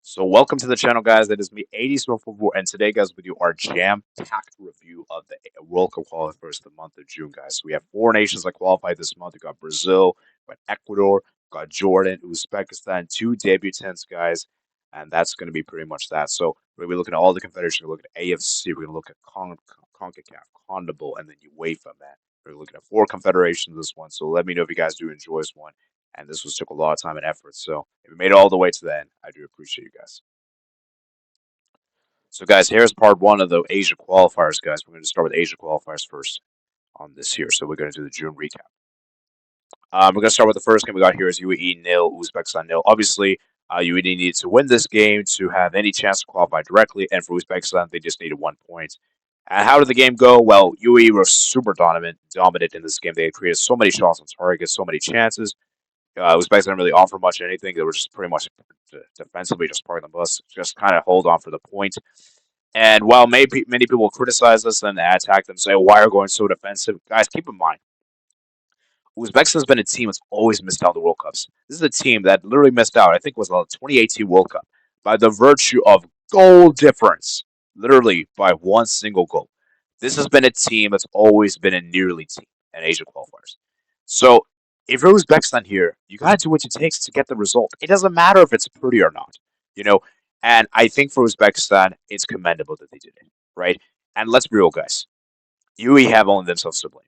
So welcome to the channel, guys. That is me, 80s Football, and today, guys, we do our jam-packed review of the World Cup qualifiers for the month of June, guys. So we have four nations that qualified this month. We got Brazil, we got Ecuador, we got Jordan, Uzbekistan, two debutants, guys, and that's going to be pretty much that. So we're going to be looking at all the confederations. We're going to look at AFC, we're going to look at CONCACAF, CONMEBOL, and then UEFA, man. We're looking at four confederations this one. So let me know if you guys do enjoy this one. And this was took a lot of time and effort. So if you made it all the way to the end, I do appreciate you guys. So, guys, here's part one of the Asia qualifiers, guys. We're going to start with Asia qualifiers first on this here. So we're going to do the June recap. We're going to start with the first game we got here is UAE nil, Uzbekistan nil. Obviously, UAE needed to win this game to have any chance to qualify directly, and for Uzbekistan, they just needed 1 point. And how did the game go? Well, UAE were super dominant in this game. They had created so many shots on target, so many chances. Uzbekistan didn't really offer much of anything. They were just pretty much defensively just parking the bus, just kind of hold on for the point. And while many people criticize us and attack them, say, why are you going so defensive? Guys, keep in mind, Uzbekistan has been a team that's always missed out on the World Cups. This is a team that literally missed out, I think it was the 2018 World Cup, by the virtue of goal difference, literally by one single goal. This has been a team that's always been a nearly team in Asia qualifiers. So if you're Uzbekistan here, you got to do what it takes to get the result. It doesn't matter if it's pretty or not, you know. And I think for Uzbekistan, it's commendable that they did it, right? And let's be real, guys. UAE have only themselves to blame,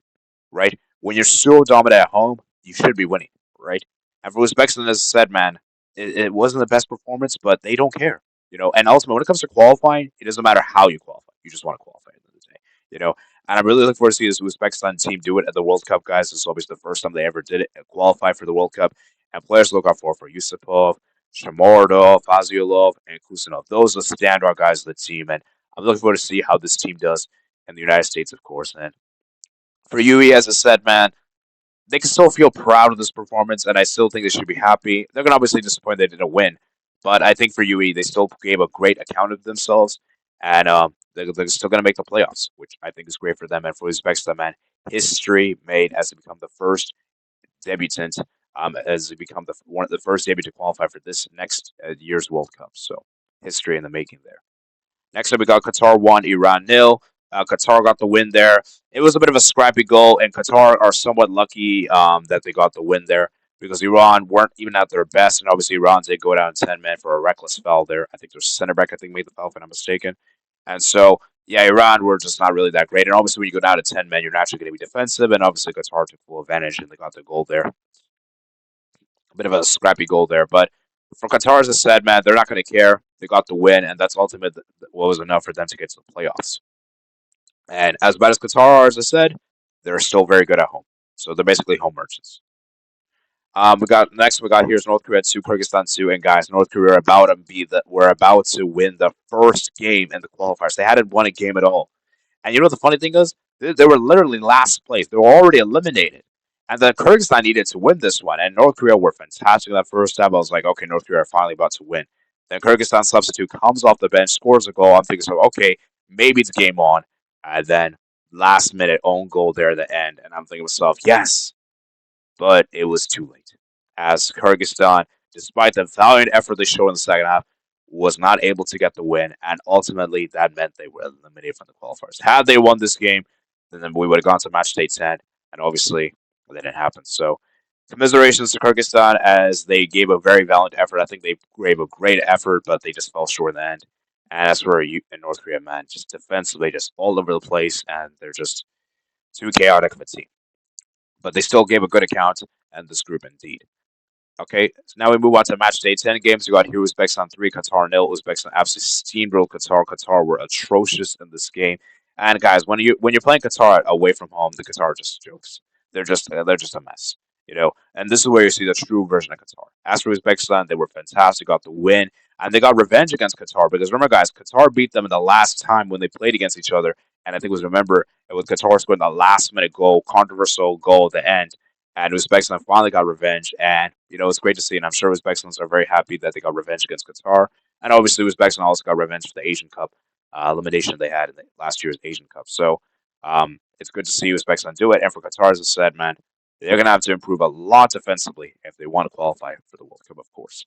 right? When you're so dominant at home, you should be winning, right? And for Uzbekistan, as I said, man, it wasn't the best performance, but they don't care, you know. And ultimately, when it comes to qualifying, it doesn't matter how you qualify; you just want to qualify at the end of the day, you know. And I'm really looking forward to see this Uzbekistan team do it at the World Cup, guys. This is obviously the first time they ever did it and qualify for the World Cup. And players to look out for Yusupov, Shamordov, Faziolov, and Kusanov. Those are the standout guys of the team, and I'm looking forward to see how this team does in the United States, of course. And for UE, as I said, man, they can still feel proud of this performance, and I still think they should be happy. They're going to obviously disappoint they didn't win, but I think for UE, they still gave a great account of themselves, and they're still going to make the playoffs, which I think is great for them. And for Uzbekistan, man, history made as they become the first debutant, as they become one of the first debutant to qualify for this next year's World Cup. So history in the making there. Next up, we got Qatar 1, Iran nil. Qatar got the win there. It was a bit of a scrappy goal, and Qatar are somewhat lucky that they got the win there because Iran weren't even at their best, and obviously Iran did go down 10 men for a reckless foul there. I think their center back, I think, made the foul, if I'm not mistaken. And so, yeah, Iran were just not really that great. And obviously, when you go down to 10 men, you're naturally going to be defensive, and obviously Qatar took full advantage, and they got the goal there. A bit of a scrappy goal there, but for Qatar, as I said, man, they're not going to care. They got the win, and that's ultimately what was enough for them to get to the playoffs. And as bad as Qatar are, as I said, they're still very good at home. So they're basically home merchants. We got here's North Korea 2, Kyrgyzstan 2, and guys, North Korea we're about to win the first game in the qualifiers. They hadn't won a game at all. And you know what the funny thing is? They were literally in last place. They were already eliminated. And then Kyrgyzstan needed to win this one. And North Korea were fantastic that first time. I was like, okay, North Korea are finally about to win. Then Kyrgyzstan substitute comes off the bench, scores a goal. I'm thinking, so okay, maybe it's game on. And then last minute own goal there at the end. And I'm thinking to myself, yes, but it was too late. As Kyrgyzstan, despite the valiant effort they showed in the second half, was not able to get the win, and ultimately that meant they were eliminated from the qualifiers. Had they won this game, then we would have gone to match day 10, and obviously that didn't happen. So, commiserations to Kyrgyzstan as they gave a very valiant effort. I think they gave a great effort, but they just fell short in the end. And that's where you in North Korea, man, just defensively, just all over the place, and they're just too chaotic of a team. But they still gave a good account in this group, indeed. Okay, so now we move on to match day 10 games. We got here Uzbekistan 3, Qatar nil. Uzbekistan absolutely steamrolled Qatar. Qatar were atrocious in this game. And guys, when you're playing Qatar away from home, the Qatar are just jokes. They're just a mess, you know. And this is where you see the true version of Qatar. As for Uzbekistan, they were fantastic, got the win, and they got revenge against Qatar because remember, guys, Qatar beat them in the last time when they played against each other, and I think it was Qatar scoring the last minute goal, controversial goal at the end. And Uzbekistan finally got revenge, and it's great to see. And I'm sure Uzbekistans are very happy that they got revenge against Qatar. And obviously, Uzbekistan also got revenge for the Asian Cup elimination they had in last year's Asian Cup. So it's good to see Uzbekistan do it. And for Qatar, as I said, man, they're gonna have to improve a lot defensively if they want to qualify for the World Cup, of course.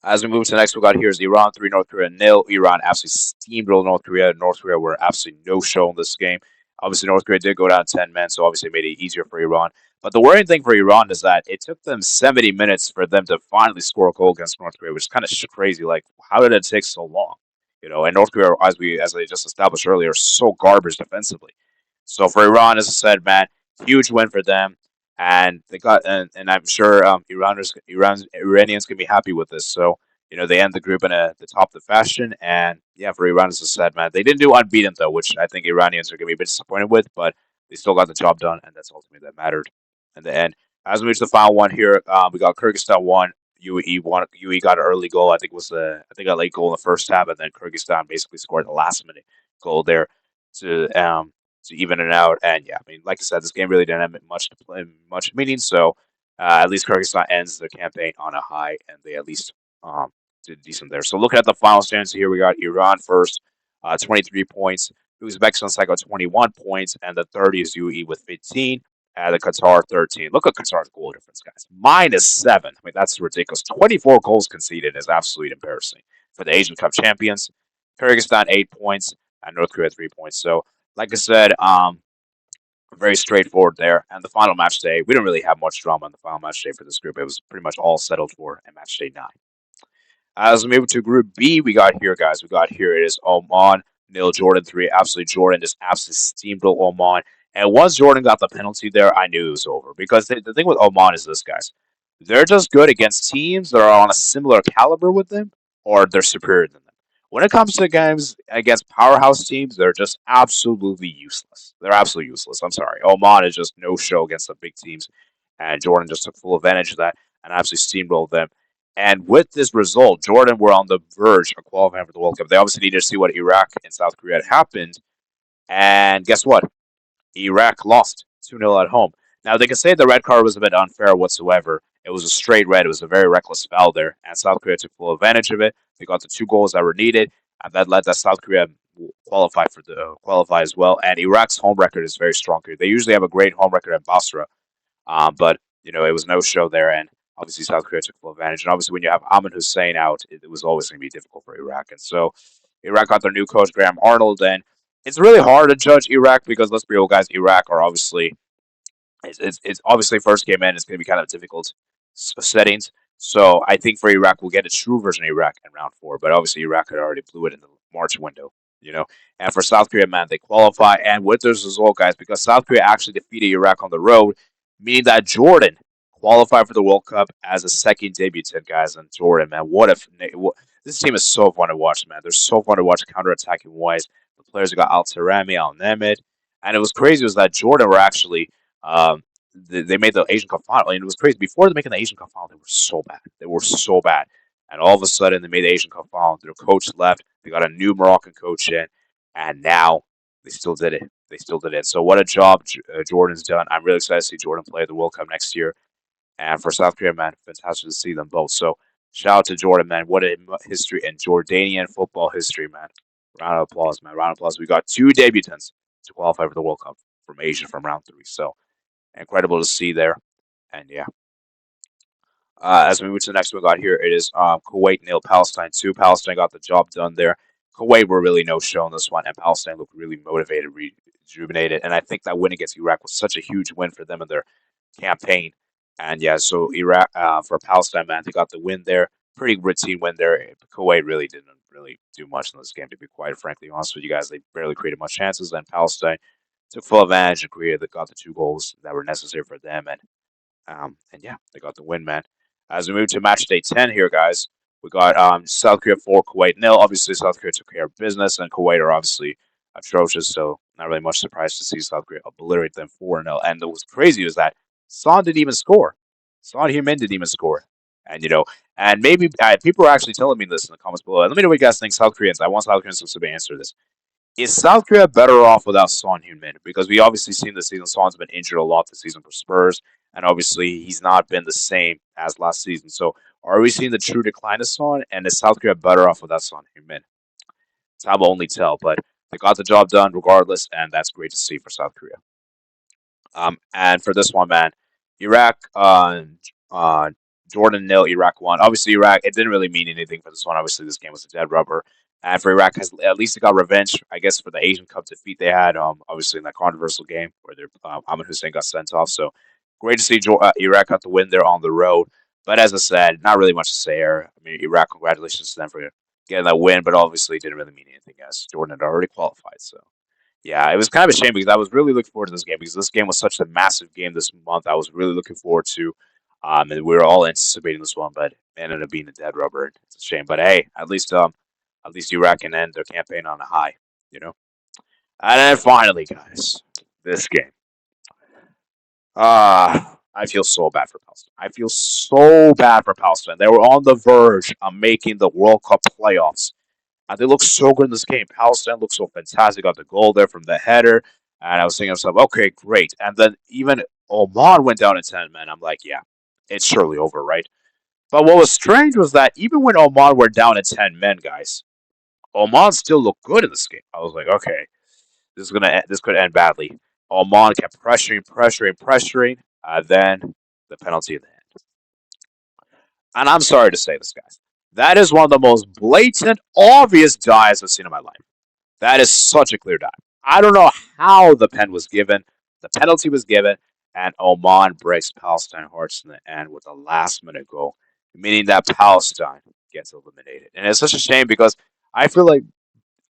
As we move to the next, we got here is Iran 3, North Korea nil. Iran absolutely steamrolled North Korea. North Korea were absolutely no show in this game. Obviously, North Korea did go down 10 men, so obviously it made it easier for Iran. But the worrying thing for Iran is that it took them 70 minutes for them to finally score a goal against North Korea, which is kind of crazy. Like, how did it take so long? And North Korea, as I just established earlier, are so garbage defensively. So for Iran, as I said, man, huge win for them, and they got and I'm sure Iranians can be happy with this. So they end the group in the top of the fashion, and yeah, for Iran, as I said, man, they didn't do unbeaten though, which I think Iranians are gonna be a bit disappointed with, but they still got the job done, and that's ultimately that mattered in the end. As we reach the final one here, we got Kyrgyzstan won. UAE won. UAE got an early goal. I think a late goal in the first half, and then Kyrgyzstan basically scored the last minute goal there to even it out. And yeah, I mean, like I said, this game really didn't have much to play, much meaning. So at least Kyrgyzstan ends the campaign on a high, and they at least did decent there. So looking at the final standings here, we got Iran first, 23 points. Uzbekistan second, 21 points, and the third is UAE with 15. And the Qatar 13. Look at Qatar's goal difference, guys. -7. I mean, that's ridiculous. 24 goals conceded is absolutely embarrassing for the Asian Cup champions. Kyrgyzstan 8 points and North Korea 3 points. So like I said, very straightforward there. And the final match day, we didn't really have much drama in the final match day for this group. It was pretty much all settled for in match day 9. As we move to Group B, we got here, guys. We got here. It is Oman nil, Jordan 3. Absolutely, Jordan just absolutely steamrolled Oman. And once Jordan got the penalty there, I knew it was over. Because the thing with Oman is this, guys. They're just good against teams that are on a similar caliber with them, or they're superior than them. When it comes to games against powerhouse teams, they're just absolutely useless. They're absolutely useless. I'm sorry. Oman is just no show against the big teams. And Jordan just took full advantage of that and absolutely steamrolled them. And with this result, Jordan were on the verge of qualifying for the World Cup. They obviously needed to see what Iraq and South Korea had happened. And guess what? Iraq lost 2-0 at home. Now, they can say the red card was a bit unfair whatsoever. It was a straight red. It was a very reckless foul there. And South Korea took full advantage of it. They got the 2 goals that were needed. And that led that South Korea qualify as well. And Iraq's home record is very strong here. They usually have a great home record at Basra. But it was no show there, and obviously South Korea took full advantage. And obviously, when you have Ahmed Hussein out, it was always going to be difficult for Iraq. And so Iraq got their new coach Graham Arnold, and it's really hard to judge Iraq because let's be real, guys. Iraq are obviously it's obviously first game in. It's going to be kind of difficult settings. So I think for Iraq, we'll get a true version of Iraq in round 4. But obviously, Iraq had already blew it in the March window. And for South Korea, man, they qualify. And with this as well, guys, because South Korea actually defeated Iraq on the road, meaning that Jordan qualified for the World Cup as a second debutant, guys. And Jordan, man, this team is so fun to watch, man. They're so fun to watch counter-attacking wise. The players got Al Tarami, Al Nemeth, and it was crazy was that Jordan were actually they made the Asian Cup final, and it was crazy. Before they making the Asian Cup final, they were so bad. They were so bad, and all of a sudden they made the Asian Cup final. Their coach left. They got a new Moroccan coach in, and now they still did it. They still did it. So what a job Jordan's done. I'm really excited to see Jordan play the World Cup next year. And for South Korea, man, fantastic to see them both. So shout out to Jordan, man. What a history in Jordanian football history, man. Round of applause, man. Round of applause. We got 2 debutants to qualify for the World Cup from Asia from round 3. So incredible to see there. And yeah. As we move to the next one we got here, it is Kuwait nil, Palestine 2. Palestine got the job done there. Kuwait were really no show in this one, and Palestine looked really motivated, rejuvenated. And I think that win against Iraq was such a huge win for them in their campaign. And yeah, so Iraq for Palestine, man, they got the win there. Pretty routine win there. Kuwait really didn't really do much in this game, to be quite frankly honest with you guys. They barely created much chances, and Palestine took full advantage and Korea that got the 2 goals that were necessary for them. And yeah, they got the win, man. As we move to match day 10 here, guys, we got South Korea 4, Kuwait nil. Obviously, South Korea took care of business, and Kuwait are obviously atrocious, so not really much surprise to see South Korea obliterate them 4-0. And what was crazy was that Son didn't even score. Son Heung-min didn't even score. And maybe people are actually telling me this in the comments below. Let me know what you guys think, South Koreans. I want South Koreans to answer this. Is South Korea better off without Son Heung-min? Because we obviously seen this season, Son's been injured a lot this season for Spurs, and obviously he's not been the same as last season. So are we seeing the true decline of Son? And is South Korea better off without Son Heung-min? Time will only tell, but they got the job done regardless, and that's great to see for South Korea. And for this one, man, Iraq, Jordan nil, Iraq won. Obviously, Iraq, it didn't really mean anything for this one. Obviously, this game was a dead rubber. And for Iraq, has at least they got revenge, I guess, for the Asian Cup defeat they had. Obviously in that controversial game where their Ahmed Hussein got sent off. So great to see Iraq got the win there on the road. But as I said, not really much to say here. I mean, Iraq, congratulations to them for getting that win, but obviously it didn't really mean anything as Jordan had already qualified. So yeah, it was kind of a shame because I was really looking forward to this game because this game was such a massive game this month. I was really looking forward to, and we were all anticipating this one, but it ended up being a dead rubber. It's a shame, but hey, at least Iraq can end their campaign on a high, you know. And then finally, guys, this game. I feel so bad for Palestine. I feel so bad for Palestine. They were on the verge of making the World Cup playoffs. And they look so good in this game. Palestine looks so fantastic. Got the goal there from the header. And I was thinking to myself, okay, great. And then even Oman went down to 10 men. I'm like, yeah, it's surely over, right? But what was strange was that even when Oman were down to 10 men, guys, Oman still looked good in this game. I was like, okay, this could end badly. Oman kept pressuring. Then the penalty at the end. And I'm sorry to say this, guys. That is one of the most blatant, obvious dives I've seen in my life. That is such a clear dive. I don't know how the pen was given, the penalty was given, and Oman breaks Palestine hearts in the end with a last minute goal, meaning that Palestine gets eliminated. And it's such a shame because I feel like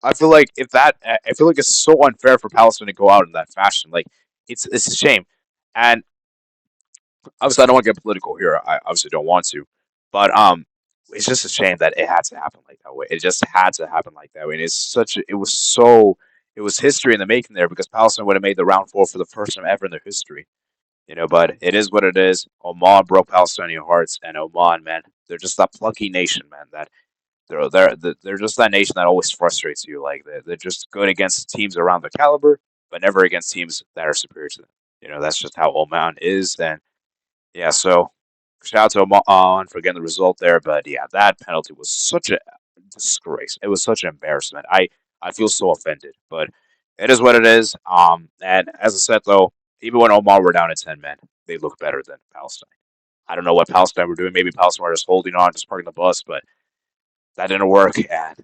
I feel like it's so unfair for Palestine to go out in that fashion. Like it's a shame. And obviously I don't want to get political here. I obviously don't want to. But it's just a shame that it had to happen like that way. It just had to happen like that way. And it was history in the making there because Palestine would have made the round four for the first time ever in their history. You know, but it is what it is. Oman broke Palestinian hearts, and Oman, man, they're just that plucky nation, man. That they're just that nation that always frustrates you. Like they're just good against teams around their caliber, but never against teams that are superior to them. You know, that's just how Oman is. And yeah, so shout out to Oman for getting the result there. But yeah, that penalty was such a disgrace. It was such an embarrassment. I feel so offended, but it is what it is. And as I said though, even when Oman were down at 10 men, they look better than Palestine. I don't know what Palestine were doing. Maybe Palestine were just holding on, just parking the bus, but that didn't work, and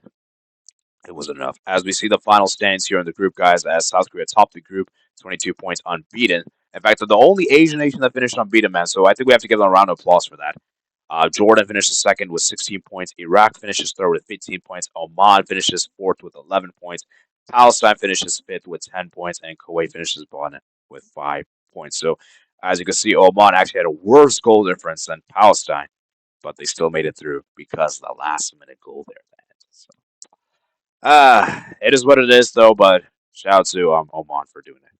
it was enough. As we see the final standings here in the group, guys, as South Korea topped the group, 22 points unbeaten. In fact, they're the only Asian nation that finished unbeaten, man. So I think we have to give them a round of applause for that. Jordan finishes second with 16 points. Iraq finishes third with 15 points. Oman finishes fourth with 11 points. Palestine finishes fifth with 10 points. And Kuwait finishes bottom with 5 points. So, as you can see, Oman actually had a worse goal difference than Palestine, but they still made it through because of the last minute goal there. So, it is what it is, though. But shout out to Oman for doing it.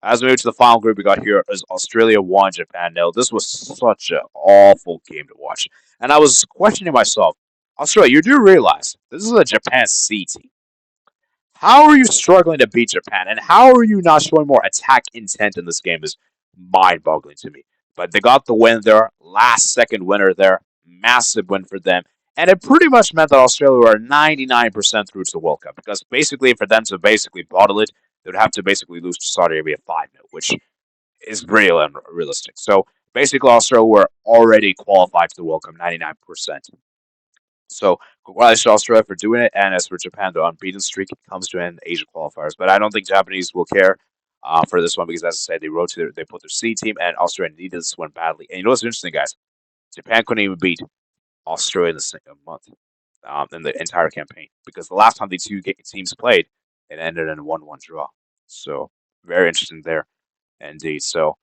As we move to the final group, we got here is Australia 1, Japan nil. This was such an awful game to watch, and I was questioning myself. Australia, you do realize this is a Japan C team. How are you struggling to beat Japan, and how are you not showing more attack intent in this game? Is mind-boggling to me. But they got the win there, last second winner there, massive win for them, and it pretty much meant that Australia were 99% through to the World Cup because basically for them to basically bottle it, they would have to basically lose to Saudi Arabia 5-0, which is pretty unrealistic. So basically, Australia were already qualified for the World Cup 99%. So congratulations to Australia for doing it, and as for Japan, the unbeaten streak comes to an Asia qualifiers. But I don't think Japanese will care for this one because, as I said, they put their C team, and Australia needed this one badly. And you know what's interesting, guys? Japan couldn't even beat Australia in the same month in the entire campaign because the last time the two teams played, it ended in a 1-1 draw. So very interesting there, indeed. So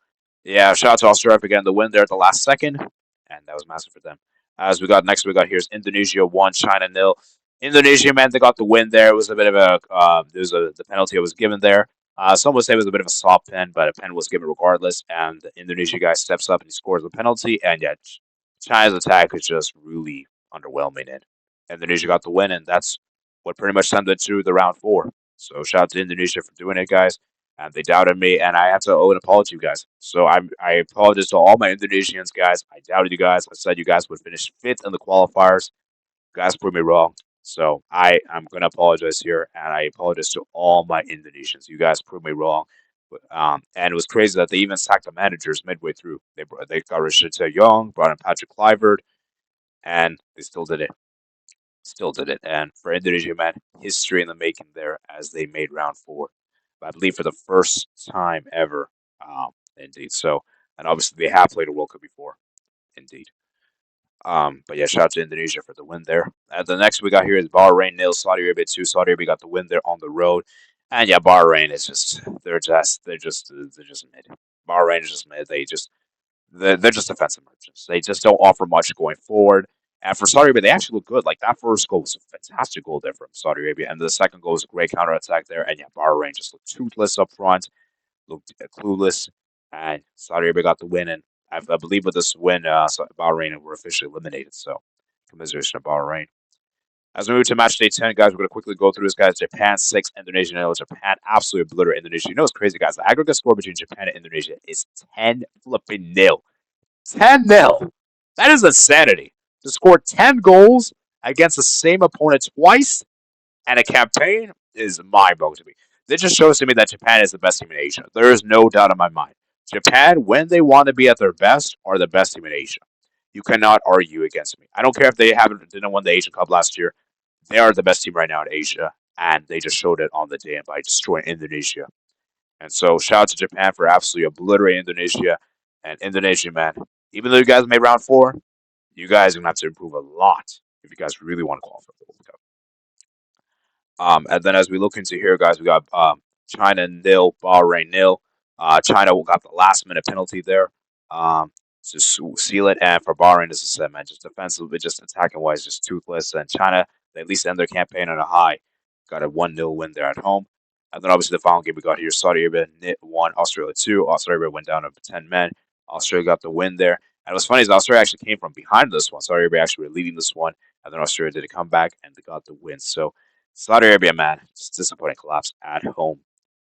yeah, shout out to Australia for getting the win there at the last second, and that was massive for them. As we got next, we got here's Indonesia 1, China nil. Indonesia, man, they got the win there. It was a bit of the penalty that was given there. Some would say it was a bit of a soft pen, but a pen was given regardless. And the Indonesia guy steps up and he scores the penalty. And yet, China's attack is just really underwhelming. And Indonesia got the win, and that's what pretty much sent it to the round four. So shout out to Indonesia for doing it, guys. And they doubted me, and I have to owe an apology, you guys. So I apologize to all my Indonesians, guys. I doubted you guys. I said you guys would finish fifth in the qualifiers. You guys proved me wrong. So I'm gonna apologize here, and I apologize to all my Indonesians. You guys proved me wrong. And it was crazy that they even sacked the managers midway through. They got rid of Young, brought in Patrick Kluivert, and they still did it. Still did it. And for Indonesia, man, history in the making there as they made round four. I believe for the first time ever. Indeed. So, and obviously they have played a World Cup before. Indeed. But yeah, shout out to Indonesia for the win there. The next we got here is Bahrain nil, Saudi Arabia 2. Saudi Arabia got the win there on the road. And yeah, Bahrain is just they're just mid. Bahrain is just mid. They're just defensive merchants. They just don't offer much going forward. And for Saudi Arabia, they actually look good. Like that first goal was a fantastic goal there from Saudi Arabia, and the second goal was a great counterattack there. And yeah, Bahrain just looked toothless up front, looked clueless, and Saudi Arabia got the win. And I believe with this win, Bahrain were officially eliminated. So, commiseration of Bahrain. As we move to match day 10, guys, we're going to quickly go through this, guys. Japan 6, Indonesia 0. Japan absolutely obliterated Indonesia. You know what's crazy, guys? The aggregate score between Japan and Indonesia is 10 flipping nil. 10-0. That is insanity. To score 10 goals against the same opponent twice and a campaign is mind-blowing to me. This just shows to me that Japan is the best team in Asia. There is no doubt in my mind. Japan, when they want to be at their best, are the best team in Asia. You cannot argue against me. I don't care if they didn't win the Asian Cup last year. They are the best team right now in Asia, and they just showed it on the day by destroying Indonesia. And so, shout out to Japan for absolutely obliterating Indonesia. And Indonesia, man, even though you guys made round four, you guys are going to have to improve a lot if you guys really want to qualify for the World Cup. And then as we look into here, guys, we got China nil, Bahrain nil. China got the last minute penalty there to seal it. And for Bahrain, as I said, man, just defensively, just attacking wise, just toothless. And China, they at least end their campaign on a high. Got a 1-0 win there at home. And then obviously the final game we got here, Saudi Arabia 1, Australia 2. Saudi Arabia went down to 10 men. Australia got the win there. And what's funny is Australia actually came from behind this one. Saudi Arabia actually were leading this one. And then Australia did a comeback and they got the win. So Saudi Arabia, man, just disappointing collapse at home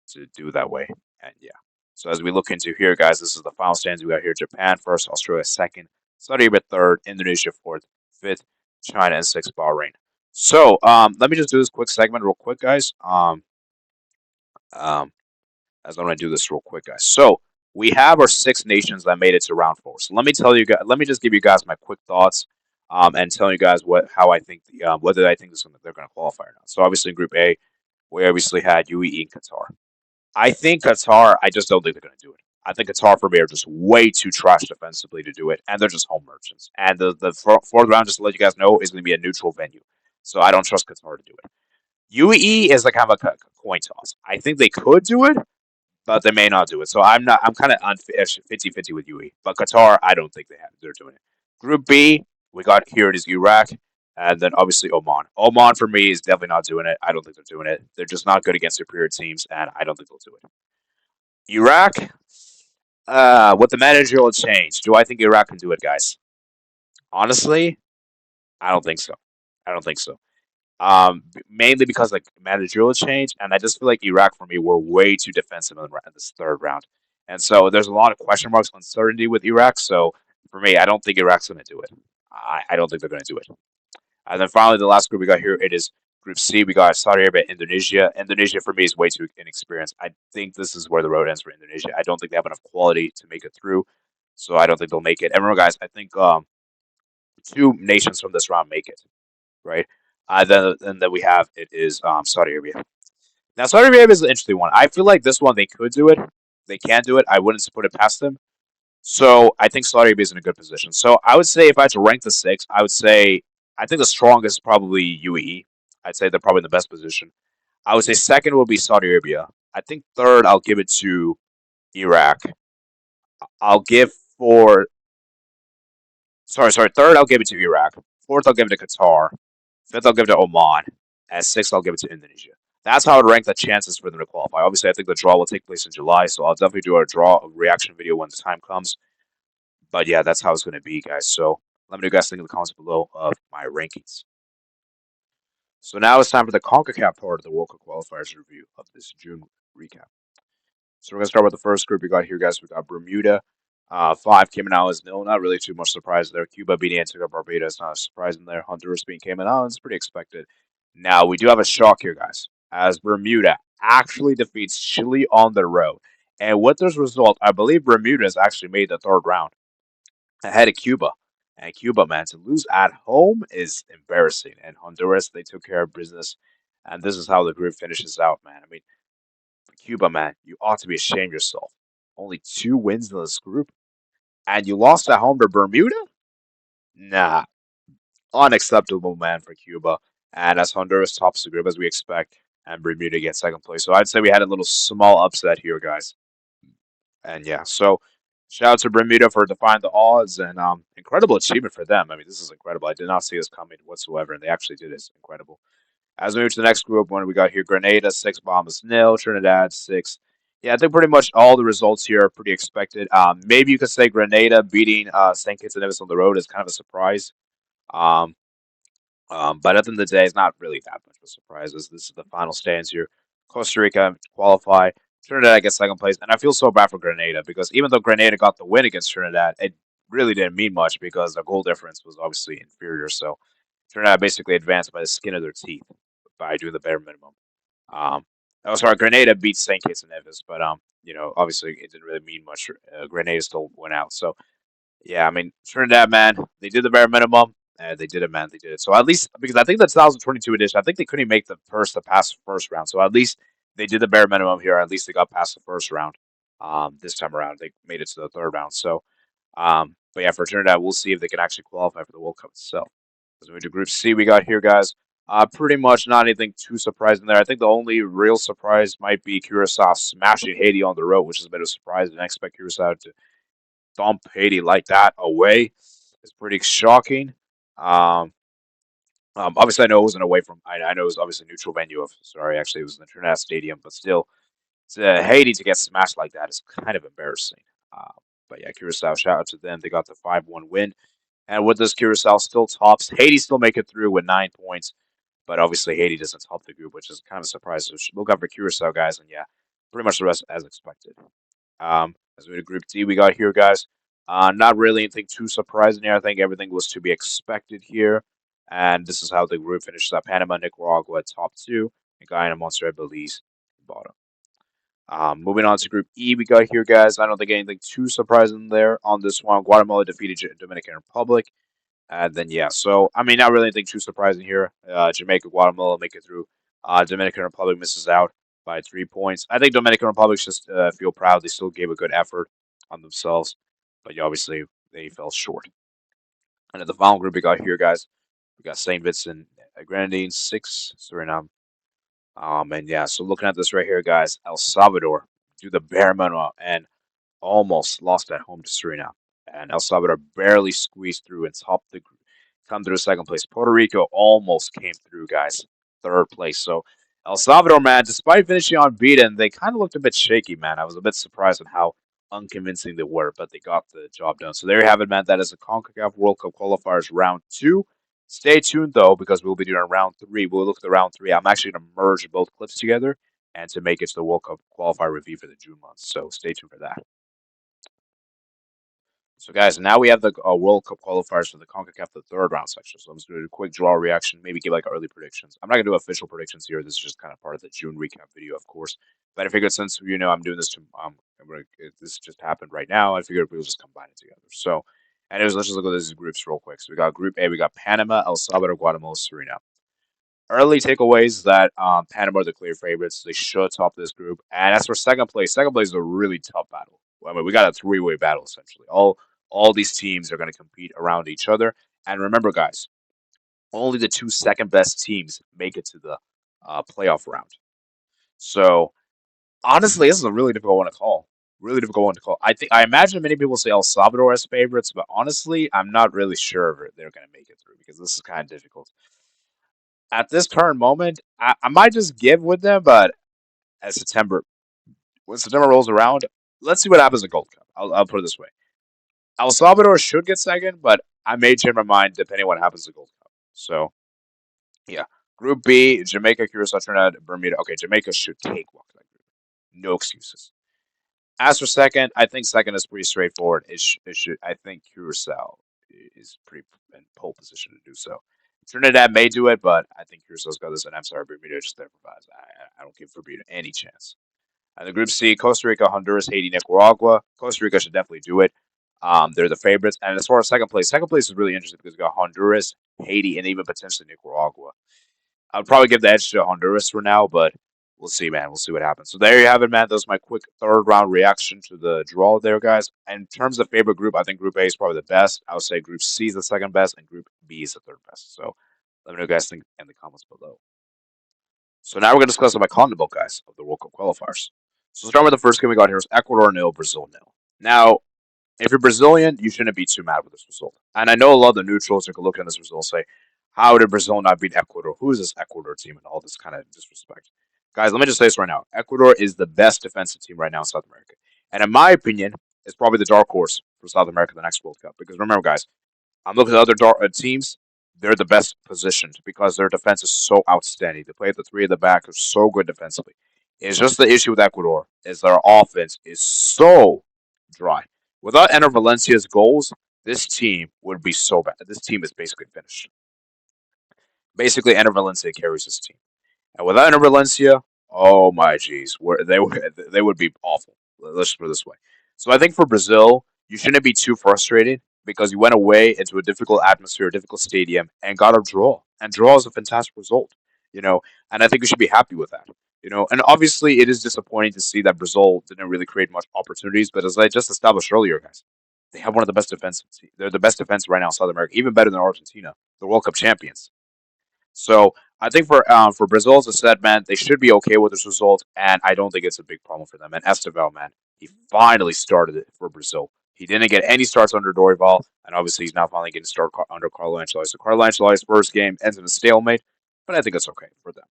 to do that way. And yeah. So as we look into here, guys, this is the final standings we got here. Japan first, Australia second, Saudi Arabia third, Indonesia fourth, fifth, China, and sixth, Bahrain. So let me just do this quick segment real quick, guys. As I'm going to do this real quick, guys. So we have our 6 nations that made it to round 4. So let me tell you guys. Let me just give you guys my quick thoughts, and tell you guys how I think whether I think they're going to qualify or not. So obviously in Group A, we obviously had UAE and Qatar. I think Qatar. I just don't think they're going to do it. I think Qatar for me are just way too trash defensively to do it, and they're just home merchants. And the fourth round, just to let you guys know, is going to be a neutral venue. So I don't trust Qatar to do it. UAE is like kind of a coin toss. I think they could do it, but they may not do it. So I'm not. I'm kind of on 50-50 with UAE. But Qatar, I don't think they're doing it. Group B, we got here it is Iraq, and then obviously Oman. Oman for me is definitely not doing it. I don't think they're doing it. They're just not good against superior teams, and I don't think they'll do it. Iraq, with the managerial change, do I think Iraq can do it, guys? Honestly, I don't think so. I don't think so. Mainly because like managerial change, and I just feel like Iraq for me were way too defensive in this third round, and so there's a lot of question marks, uncertainty with Iraq. So for me, I don't think Iraq's going to do it. I don't think they're going to do it. And then finally, the last group we got here, it is Group C. We got Saudi Arabia, Indonesia. Indonesia for me is way too inexperienced. I think this is where the road ends for Indonesia. I don't think they have enough quality to make it through, so I don't think they'll make it. And remember, guys, I think 2 nations from this round make it, right? Then we have it is Saudi Arabia. Now Saudi Arabia is an interesting one. I feel like this one they could do it. They can do it. I wouldn't put it past them. So I think Saudi Arabia is in a good position. So I would say if I had to rank the 6, I would say I think the strongest is probably UAE. I'd say they're probably in the best position. I would say second will be Saudi Arabia. I think third I'll give it to Iraq. I'll give for sorry, third I'll give it to Iraq. Fourth I'll give it to Qatar. Fifth I'll give it to Oman. And sixth I'll give it to Indonesia. That's how I'd rank the chances for them to qualify. Obviously, I think the draw will take place in July, so I'll definitely do a reaction video when the time comes. But yeah, that's how it's going to be, guys. So let me know what you guys think in the comments below of my rankings. So now it's time for the CONCACAF part of the World Cup qualifiers review of this June recap. So we're going to start with the first group we got here, guys. We got Bermuda. 5 Cayman Islands, nil. Not really too much surprise there. Cuba beating Antigua Barbados, not a surprise in there. Honduras beating Cayman Islands, pretty expected. Now, we do have a shock here, guys, as Bermuda actually defeats Chile on the road. And with this result, I believe Bermuda's actually made the third round ahead of Cuba. And Cuba, man, to lose at home is embarrassing. And Honduras, they took care of business. And this is how the group finishes out, man. I mean, Cuba, man, you ought to be ashamed of yourself. Only 2 wins in this group, and you lost at home to Bermuda? Nah, unacceptable, man, for Cuba. And as Honduras tops the group as we expect, and Bermuda gets second place. So I'd say we had a little small upset here, guys. And yeah, so shout out to Bermuda for defying the odds and incredible achievement for them. I mean, this is incredible. I did not see this coming whatsoever, and they actually did. It's incredible. As we move to the next group, one we got here: Grenada 6, Bahamas nil, Trinidad 6. Yeah, I think pretty much all the results here are pretty expected. Maybe you could say Grenada beating St. Kitts and Nevis on the road is kind of a surprise. Um, but at the end of the day, it's not really that much of a surprise. This is the final stands here. Costa Rica qualify. Trinidad gets second place, and I feel so bad for Grenada because even though Grenada got the win against Trinidad, it really didn't mean much because the goal difference was obviously inferior. So Trinidad basically advanced by the skin of their teeth by doing the bare minimum. Oh, sorry, Grenada beat St. Kitts and Nevis, but obviously it didn't really mean much. Grenada still went out, so yeah, I mean, Trinidad, man, they did the bare minimum. And they did it, man. They did it. So at least because I think the 2022 edition, I think they couldn't make the past first round. So at least they did the bare minimum here. At least they got past the first round. This time around, they made it to the third round. So, but yeah, for Trinidad, we'll see if they can actually qualify for the World Cup itself. As we move to Group C, we got here, guys. Pretty much not anything too surprising there. I think the only real surprise might be Curacao smashing Haiti on the road, which is a bit of a surprise. I didn't expect Curacao to thump Haiti like that away. It's pretty shocking. Um, Obviously, I know it wasn't away from. I know it was obviously a neutral venue. Of sorry, actually, it was in the Trinidad Stadium, but still, to Haiti to get smashed like that is kind of embarrassing. Uh, but yeah, Curacao, shout out to them. They got the 5-1 win, and with this, Curacao still tops. Haiti still make it through with 9 points, but obviously Haiti doesn't top the group, which is kind of a surprise. So look out for Curacao, guys, and yeah, pretty much the rest as expected. As we go to Group D, we got here, guys. Not really anything too surprising here. I think everything was to be expected here. And this is how the group finishes up. Panama, Nicaragua at top two, and Guyana, Montserrat, Belize, bottom. Moving on to Group E, we got here, guys. I don't think anything too surprising there on this one. Guatemala defeated Dominican Republic. And then, yeah, so, I mean, not really anything too surprising here. Jamaica, Guatemala make it through. Dominican Republic misses out by 3 points. I think Dominican Republic just feel proud. They still gave a good effort on themselves. But yeah, obviously, they fell short. And at the final group we got here, guys, we got St. Vincent, Grenadines, 6, Suriname. And yeah, so looking at this right here, guys, El Salvador do the bare minimum and almost lost at home to Suriname. And El Salvador barely squeezed through and topped the group, come through second place. Puerto Rico almost came through, guys, third place. So El Salvador, man, despite finishing unbeaten, they kind of looked a bit shaky, man. I was a bit surprised at how unconvincing they were, but they got the job done. So there you have it, man. That is the CONCACAF World Cup qualifiers round two. Stay tuned though, because we'll be doing round three. We'll look at the round three. I'm actually going to merge both clips together and to make it to the World Cup qualifier review for the June month. So stay tuned for that. So, guys, now we have the World Cup qualifiers for the CONCACAF, the third round section. So, I'm just going to do a quick draw reaction, maybe give like early predictions. I'm not going to do official predictions here. This is just kind of part of the June recap video, of course. But I figured since I'm doing this to this just happened right now, I figured we'll just combine it together. So, anyways, let's just look at these groups real quick. So, we got Group A, we got Panama, El Salvador, Guatemala, Suriname. Early takeaways that Panama are the clear favorites. They should top this group. And as for second place is a really tough battle. I mean, we got a three-way battle essentially. All these teams are going to compete around each other. And remember, guys, only the two second best teams make it to the playoff round. So honestly, this is a really difficult one to call. Really difficult one to call. I imagine many people say El Salvador as favorites, but honestly, I'm not really sure if they're going to make it through because this is kind of difficult. At this current moment, I might just give with them, but as when September rolls around, let's see what happens in Gold Cup. I'll put it this way: El Salvador should get second, but I may change my mind depending on what happens in Gold Cup. So yeah, Group B: Jamaica, Curacao, Trinidad, Bermuda. Okay, Jamaica should cakewalk that group. No excuses. As for second, I think second is pretty straightforward. It should. I think Curacao is pretty in pole position to do so. Trinidad may do it, but I think Curaçao's got this, and I'm sorry, Bermuda just never provides. I don't give Bermuda any chance. And the Group C, Costa Rica, Honduras, Haiti, Nicaragua. Costa Rica should definitely do it. They're the favorites. And as far as second place is really interesting because we got Honduras, Haiti, and even potentially Nicaragua. I would probably give the edge to Honduras for now, but we'll see, man. We'll see what happens. So there you have it, man. That was my quick third round reaction to the draw there, guys. And in terms of favorite group, I think Group A is probably the best. I would say Group C is the second best, and Group B is the third best. So let me know what you guys think in the comments below. So now we're going to discuss my CONEMBOL, guys, of the World Cup qualifiers. So starting with the first game we got here is Ecuador nil, Brazil nil. Now, if you're Brazilian, you shouldn't be too mad with this result. And I know a lot of the neutrals are going to look at this result and say, how did Brazil not beat Ecuador? Who is this Ecuador team and all this kind of disrespect? Guys, let me just say this right now. Ecuador is the best defensive team right now in South America. And in my opinion, it's probably the dark horse for South America the next World Cup. Because remember, guys, I'm looking at other teams. They're the best positioned because their defense is so outstanding. They play at the three of the back are so good defensively. It's just the issue with Ecuador is their offense is so dry. Without Enter Valencia's goals, this team would be so bad. This team is basically finished. Basically, Enter Valencia carries this team. And without Enter Valencia, oh my jeez, they would be awful. Let's put it this way. So I think for Brazil, you shouldn't be too frustrated because you went away into a difficult atmosphere, a difficult stadium, and got a draw. And draw is a fantastic result, you know. And I think you should be happy with that, you know. And obviously, it is disappointing to see that Brazil didn't really create much opportunities. But as I just established earlier, guys, they have one of the best defensive. They're the best defense right now in South America, even better than Argentina, the World Cup champions. So I think for Brazil, as I said, man, they should be okay with this result, and I don't think it's a big problem for them. And Esteval, man, he finally started it for Brazil. He didn't get any starts under Dorival, and obviously he's now finally getting started under Carlo Ancelotti. So Carlo Ancelotti's first game ends in a stalemate, but I think it's okay for them.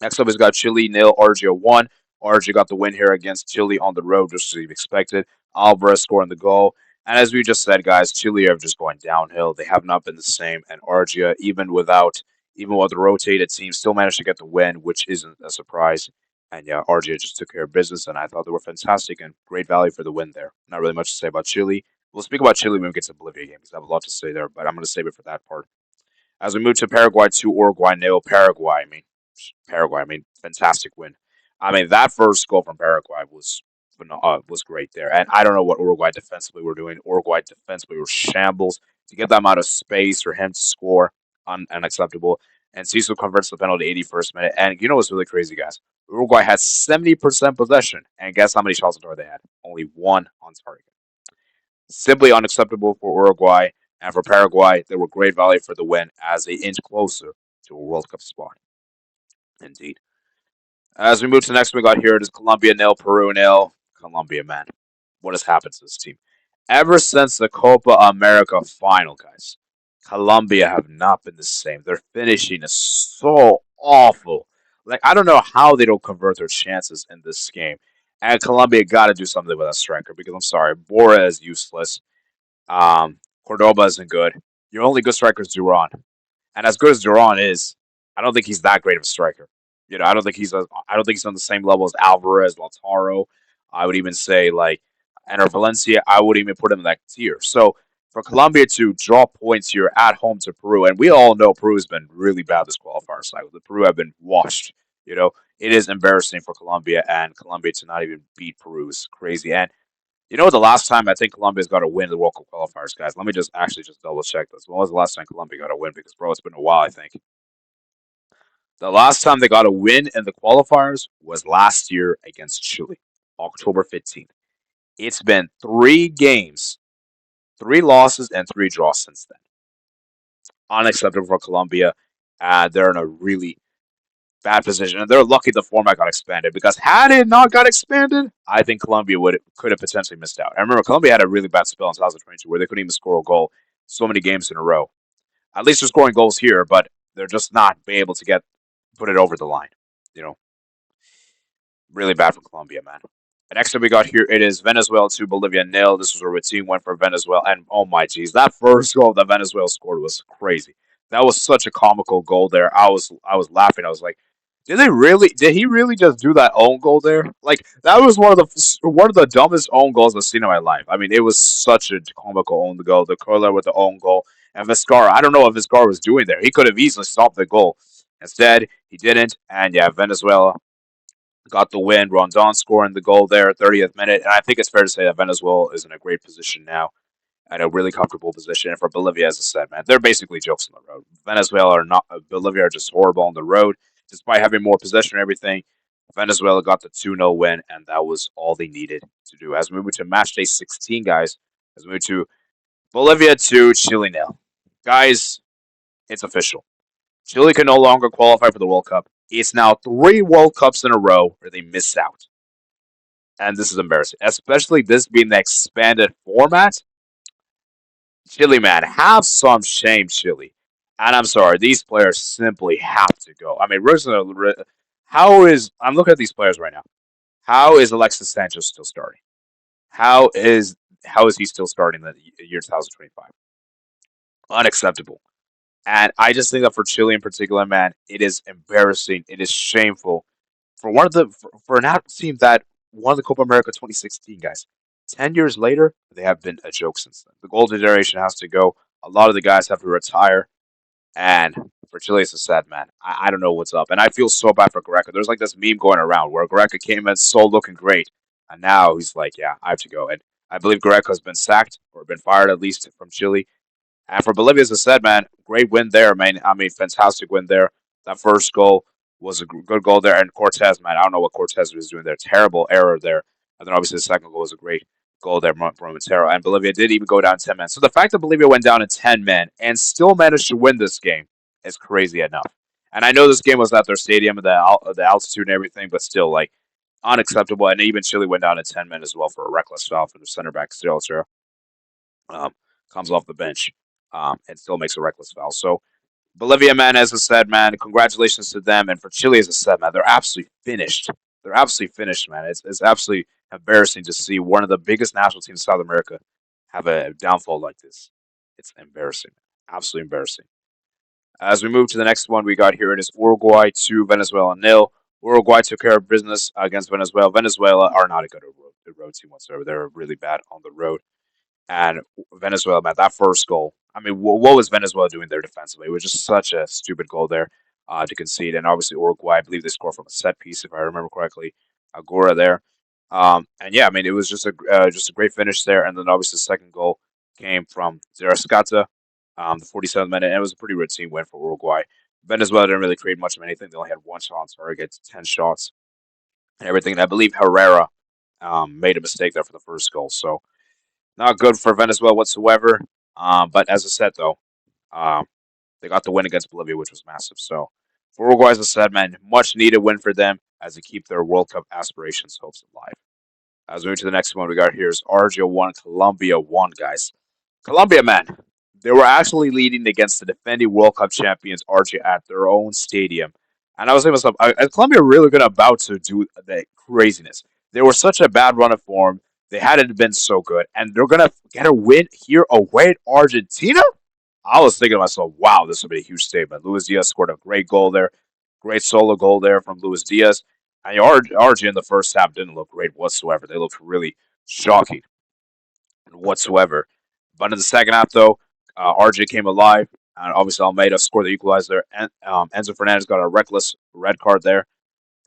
Next up, he's got Chile nil, Argentina 1. Argentina got the win here against Chile on the road, just as you expected. Alvarez scoring the goal. And as we just said, guys, Chile are just going downhill. They have not been the same. And Argentina, even with the rotated team, still managed to get the win, which isn't a surprise. And yeah, Argentina just took care of business, and I thought they were fantastic and great value for the win there. Not really much to say about Chile. We'll speak about Chile when we get to the Bolivia game because I have a lot to say there, but I'm going to save it for that part. As we move to Paraguay 2, Uruguay nil. Paraguay. I mean, fantastic win. I mean, that first goal from Paraguay was great there. And I don't know what Uruguay defensively were doing. Uruguay defensively were shambles. To get them out of space for him to score, unacceptable. And Cecil converts the penalty 81st minute. And you know what's really crazy, guys? Uruguay had 70% possession. And guess how many shots on target they had? Only one on target. Simply unacceptable for Uruguay. And for Paraguay, they were great value for the win as they inch closer to a World Cup spot. Indeed. As we move to the next we got here, it is Colombia nil, Peru nil. Colombia, man. What has happened to this team? Ever since the Copa America final, guys, Colombia have not been the same. Their finishing is so awful. Like, I don't know how they don't convert their chances in this game. And Colombia got to do something with that striker because I'm sorry, Bora is useless. Cordoba isn't good. Your only good striker is Duran. And as good as Duran is, I don't think he's that great of a striker. You know, I don't think he's on the same level as Alvarez, Lautaro. I would even say like Enter Valencia. I would even put him in that tier. So for Colombia to draw points here at home to Peru, and we all know Peru has been really bad this qualifier cycle. The Peru have been washed. You know, it is embarrassing for Colombia, and Colombia to not even beat Peru is crazy. And you know, the last time I think Colombia's got to win the World Cup qualifiers, guys. Let me just actually just double check this. When was the last time Colombia got a win? Because bro, it's been a while. I think the last time they got a win in the qualifiers was last year against Chile, October 15th. It's been 3 games, 3 losses, and 3 draws since then. Unacceptable for Colombia. They're in a really bad position, and they're lucky the format got expanded because had it not got expanded, I think Colombia would could have potentially missed out. I remember Colombia had a really bad spell in 2022 where they couldn't even score a goal so many games in a row. At least they're scoring goals here, but they're just not being able to put it over the line. You know, really bad for Colombia, man. And next up we got here, it is Venezuela 2, Bolivia nil. This was where the team went for Venezuela. And oh my jeez, that first goal that Venezuela scored was crazy. That was such a comical goal there. I was laughing. I was like, did he really just do that own goal there? Like that was one of the dumbest own goals I've seen in my life. I mean, it was such a comical own goal. The curler with the own goal. And Vizcarra, I don't know what Vizcarra was doing there. He could have easily stopped the goal. Instead, he didn't. And yeah, Venezuela got the win. Rondon scoring the goal there, 30th minute. And I think it's fair to say that Venezuela is in a great position now, at a really comfortable position. And for Bolivia, as I said, man, they're basically jokes on the road. Venezuela are not. Bolivia are just horrible on the road, despite having more possession and everything. Venezuela got the 2-0 win, and that was all they needed to do. As we move to match day 16, guys, as we move to Bolivia 2, Chile nil. Guys, it's official. Chile can no longer qualify for the World Cup. It's now 3 World Cups in a row where they miss out. And this is embarrassing, especially this being the expanded format. Chile, man, have some shame, Chile. And I'm sorry, these players simply have to go. I mean, how is I'm looking at these players right now. How is Alexis Sanchez still starting? How is how is he still starting the year 2025? Unacceptable. And I just think that for Chile in particular, man, it is embarrassing. It is shameful for for an team that won the Copa America 2016, guys. 10 years later, they have been a joke since then. The golden generation has to go. A lot of the guys have to retire, and for Chile, it's a sad man. I don't know what's up, and I feel so bad for Greca. There's like this meme going around where Greca came in so looking great, and now he's like, yeah, I have to go. And I believe Greca has been sacked or been fired at least from Chile. And for Bolivia, as I said, man, great win there, man. I mean, fantastic win there. That first goal was a good goal there. And Cortez, man, I don't know what Cortez was doing there. Terrible error there. And then obviously the second goal was a great goal there from Montero. And Bolivia did even go down 10 men. So the fact that Bolivia went down in 10 men and still managed to win this game is crazy enough. And I know this game was at their stadium, the altitude and everything, but still, like, unacceptable. And even Chile went down in 10 men as well for a reckless foul for the center back, still, um, comes off the bench and still makes a reckless foul. So Bolivia, man, as I said, man, congratulations to them. And for Chile, as I said, man, they're absolutely finished. They're absolutely finished, man. It's absolutely embarrassing to see one of the biggest national teams in South America have a downfall like this. It's embarrassing. Absolutely embarrassing. As we move to the next one, we got here it is Uruguay 2, Venezuela nil. Uruguay took care of business against Venezuela. Venezuela are not a good road team whatsoever. They're really bad on the road. And Venezuela, man, that first goal. I mean, what was Venezuela doing there defensively? It was just such a stupid goal there to concede. And obviously, Uruguay, I believe they scored from a set piece, if I remember correctly. Agora there. And yeah, I mean, it was just a great finish there. And then obviously, the second goal came from Zerascata, the 47th minute. And it was a pretty routine win for Uruguay. Venezuela didn't really create much of anything. They only had one shot on target, 10 shots, and everything. And I believe Herrera made a mistake there for the first goal. So not good for Venezuela whatsoever. But as I said, though, um, they got the win against Bolivia, which was massive. So for Uruguay, as I said, man, much needed win for them as they keep their World Cup aspirations hopes alive. As we move to the next one, we got here is Argentina 1, Colombia 1, guys. Colombia, man, they were actually leading against the defending World Cup champions, Argentina, at their own stadium. And I was saying to myself, is Colombia really going to about to do the craziness? They were such a bad run of form. They hadn't been so good. And they're going to get a win here away at Argentina? I was thinking to myself, wow, this would be a huge statement. Luis Diaz scored a great goal there. Great solo goal there from Luis Diaz. And Argentina in the first half didn't look great whatsoever. They looked really shocking whatsoever. But in the second half, though, RJ came alive, and obviously Almeida scored the equalizer. And Enzo Fernandez got a reckless red card there.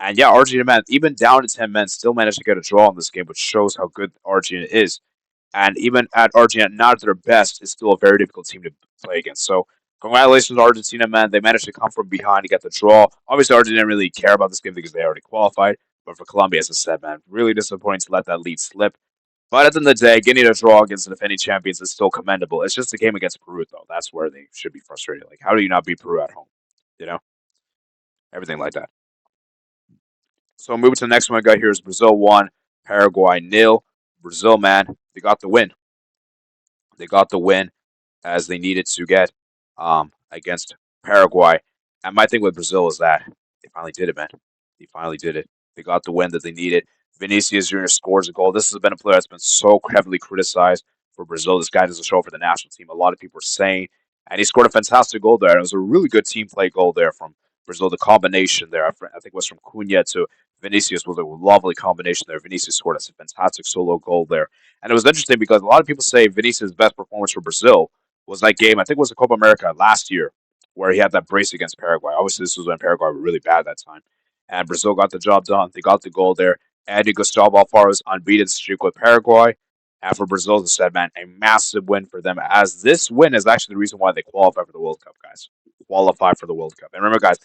And yeah, Argentina, man, even down to 10 men, still managed to get a draw in this game, which shows how good Argentina is. And even at Argentina, not at their best, it's still a very difficult team to play against. So congratulations, Argentina, man. They managed to come from behind to get the draw. Obviously, Argentina didn't really care about this game because they already qualified. But for Colombia, as I said, man, really disappointing to let that lead slip. But at the end of the day, getting a draw against the defending champions is still commendable. It's just a game against Peru, though. That's where they should be frustrated. Like, how do you not beat Peru at home? You know, everything like that. So moving to the next one I got here is Brazil 1, Paraguay nil. Brazil, man, they got the win. They got the win as they needed to get against Paraguay. And my thing with Brazil is that they finally did it, man. They finally did it. They got the win that they needed. Vinicius Jr. scores a goal. This has been a player that's been so heavily criticized for Brazil. This guy doesn't show up for the national team. A lot of people are saying, and he scored a fantastic goal there. It was a really good team play goal there from Brazil. The combination there, I think, it was from Cunha to Vinicius was a lovely combination there. Vinicius scored a fantastic solo goal there. And it was interesting because a lot of people say Vinicius' best performance for Brazil was that game. I think it was the Copa America last year where he had that brace against Paraguay. Obviously, this was when Paraguay were really bad that time. and Brazil got the job done. They got the goal there. Andy Gustavo Alfaro's unbeaten streak with Paraguay. And for Brazil, as I said, man, a massive win for them, as this win is actually the reason why they qualify for the World Cup, guys. Qualify for the World Cup. And remember, guys,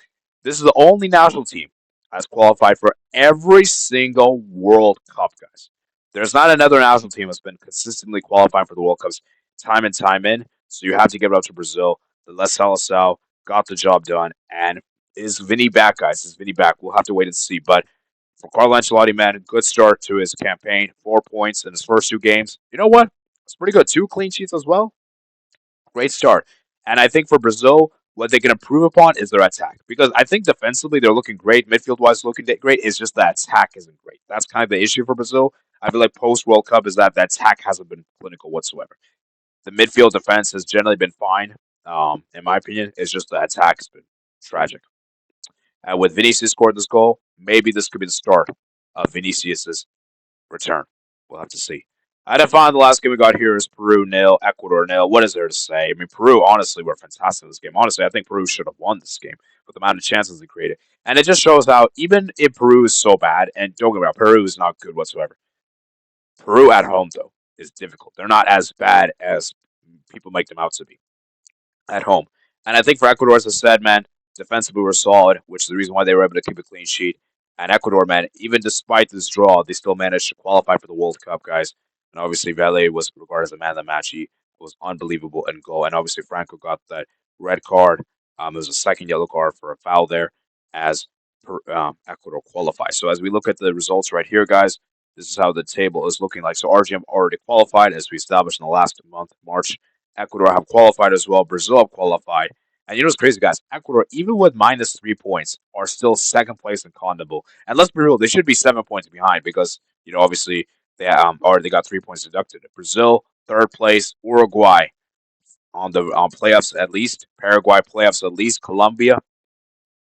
this is the only national team that's qualified for every single World Cup, guys. There's not another national team that's been consistently qualifying for the World Cups time and time in. So you have to give it up to Brazil. The Les Salazar got the job done. And is Vinny back, guys? Is Vinny back? We'll have to wait and see. But for Carlo Ancelotti, man, good start to his campaign. 4 points in his first two games. You know what? It's pretty good. Two clean sheets as well. Great start. And I think for Brazil, what they can improve upon is their attack. Because I think defensively they're looking great, midfield wise looking great. It's just that attack isn't great. That's kind of the issue for Brazil. I feel like post World Cup is that attack hasn't been clinical whatsoever. The midfield defense has generally been fine, in my opinion. It's just the attack has been tragic. With Vinicius scored this goal, maybe this could be the start of Vinicius's return. We'll have to see. And then finally, the last game we got here is Peru nil, Ecuador nil. What is there to say? I mean, Peru honestly were fantastic in this game. Honestly, I think Peru should have won this game with the amount of chances they created. And it just shows how even if Peru is so bad, and don't get me wrong, Peru is not good whatsoever. Peru at home though is difficult. They're not as bad as people make them out to be at home. And I think for Ecuador, as I said, man, defensively were solid, which is the reason why they were able to keep a clean sheet. And Ecuador, man, even despite this draw, they still managed to qualify for the World Cup, guys. And obviously, Vele was regarded as the man of the match. He was unbelievable in goal. And obviously, Franco got that red card. There was a second yellow card for a foul there as Ecuador qualifies. So as we look at the results right here, guys, this is how the table is looking like. So RGM already qualified, as we established in the last month, March. Ecuador have qualified as well. Brazil have qualified. And you know what's crazy, guys? Ecuador, even with minus 3 points, are still second place in CONEMBOL. And let's be real, they should be 7 points behind because, obviously they already got 3 points deducted. Brazil, third place. Uruguay on the playoffs at least. Paraguay playoffs at least. Colombia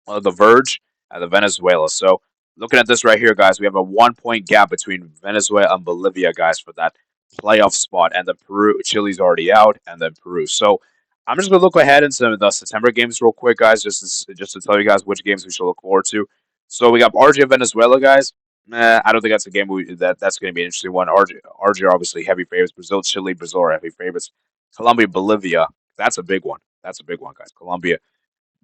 on the verge, and the Venezuela. So looking at this right here, guys, we have a 1 point gap between Venezuela and Bolivia, guys, for that playoff spot. And then Peru, Chile's already out, and then Peru. So I'm just gonna look ahead into the September games real quick, guys, just to tell you guys which games we should look forward to. So we got Argentina, Venezuela, guys. I don't think that's a game that's going to be an interesting one. Argentina obviously heavy favorites. Brazil, Chile, Brazil are heavy favorites. Colombia, Bolivia. That's a big one. That's a big one, guys. Colombia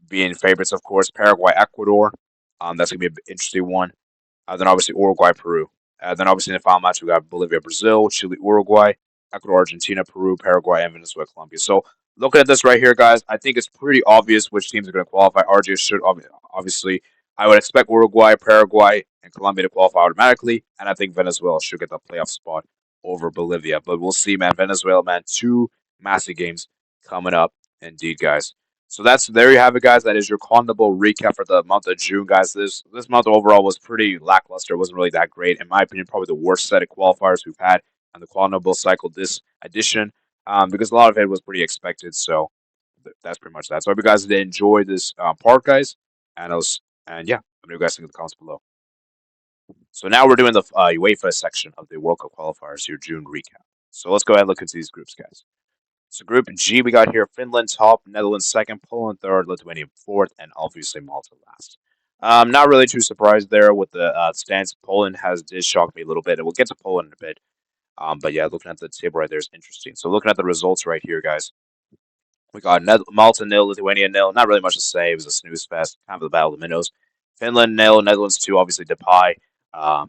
being favorites, of course. Paraguay, Ecuador. That's going to be an interesting one. Then obviously Uruguay, Peru. Then obviously in the final match we got Bolivia, Brazil, Chile, Uruguay, Ecuador, Argentina, Peru, Paraguay, and Venezuela, Colombia. So looking at this right here, guys, I think it's pretty obvious which teams are going to qualify. Argentina should obviously. I would expect Uruguay, Paraguay, and Colombia to qualify automatically, and I think Venezuela should get the playoff spot over Bolivia. But we'll see, man. Venezuela, man, two massive games coming up, indeed, guys. So there you have it, guys. That is your CONMEBOL recap for the month of June, guys. This month overall was pretty lackluster. It wasn't really that great, in my opinion. Probably the worst set of qualifiers we've had on the CONMEBOL cycle this edition, because a lot of it was pretty expected. So that's pretty much that. So I hope you guys did enjoy this part, guys. And yeah, let me know you guys think in the comments below. So now we're doing the UEFA section of the World Cup qualifiers, your June recap. So let's go ahead and look into these groups, guys. So Group G, we got here Finland top, Netherlands second, Poland third, Lithuania fourth, and obviously Malta last. Not really too surprised there with the stance. Poland did shock me a little bit, and we'll get to Poland in a bit. But yeah, looking at the table right there is interesting. So looking at the results right here, guys, we got Malta nil, Lithuania nil. Not really much to say. It was a snooze fest, kind of the battle of the minnows. Finland nil, Netherlands two. Obviously, Depay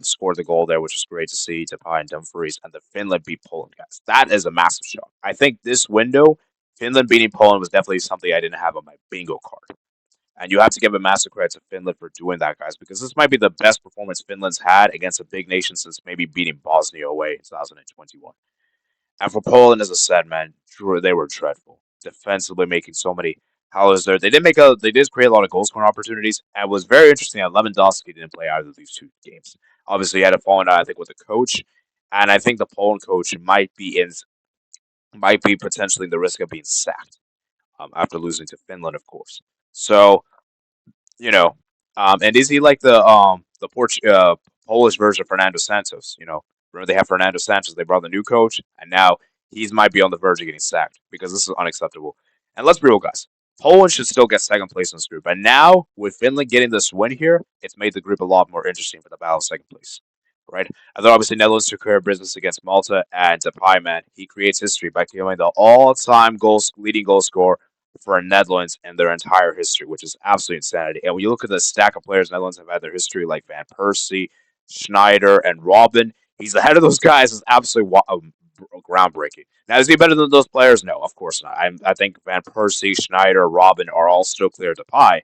scored the goal there, which was great to see. Depay and Dumfries, and the Finland beat Poland, guys. That is a massive shock. I think this window, Finland beating Poland, was definitely something I didn't have on my bingo card. And you have to give a massive credit to Finland for doing that, guys, because this might be the best performance Finland's had against a big nation since maybe beating Bosnia away in 2021. And for Poland, as I said, man, they were dreadful. Defensively making so many howlers there. They did create a lot of goal scoring opportunities. And it was very interesting that Lewandowski didn't play either of these two games. Obviously, he had a falling out, I think, with the coach. And I think the Poland coach might be potentially the risk of being sacked after losing to Finland, of course. So, and is he like the Polish version of Fernando Santos? Remember they have Fernando Sanchez. They brought the new coach, and now he might be on the verge of getting sacked because this is unacceptable. And let's be real, guys. Poland should still get second place in this group. And now, with Finland getting this win here, it's made the group a lot more interesting for the battle of second place. Right? And then obviously Netherlands took care of business against Malta, and Depay, man, he creates history by becoming the all-time leading goal scorer for Netherlands in their entire history, which is absolute insanity. And when you look at the stack of players Netherlands have had their history, like Van Persie, Schneider, and Robben, he's ahead of those guys. Is absolutely groundbreaking. Now, is he better than those players? No, of course not. I think Van Persie, Schneider, Robben are all still clear to pie.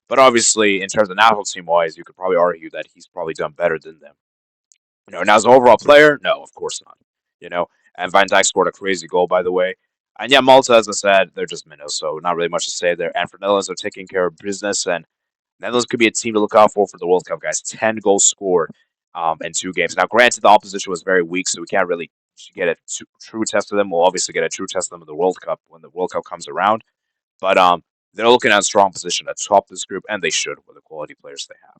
But obviously, in terms of national team wise, you could probably argue that he's probably done better than them. Now as an overall player, no, of course not. You know, and Van Dijk scored a crazy goal, by the way. And yeah, Malta, as I said, they're just minnows, so not really much to say there. And for Netherlands, they're taking care of business, and Netherlands could be a team to look out for the World Cup, guys. 10 goals scored in 2 games. Now, granted, the opposition was very weak, so we can't really get a true test of them. We'll obviously get a true test of them in the World Cup when the World Cup comes around. But they're looking at a strong position to top this group, and they should with the quality players they have.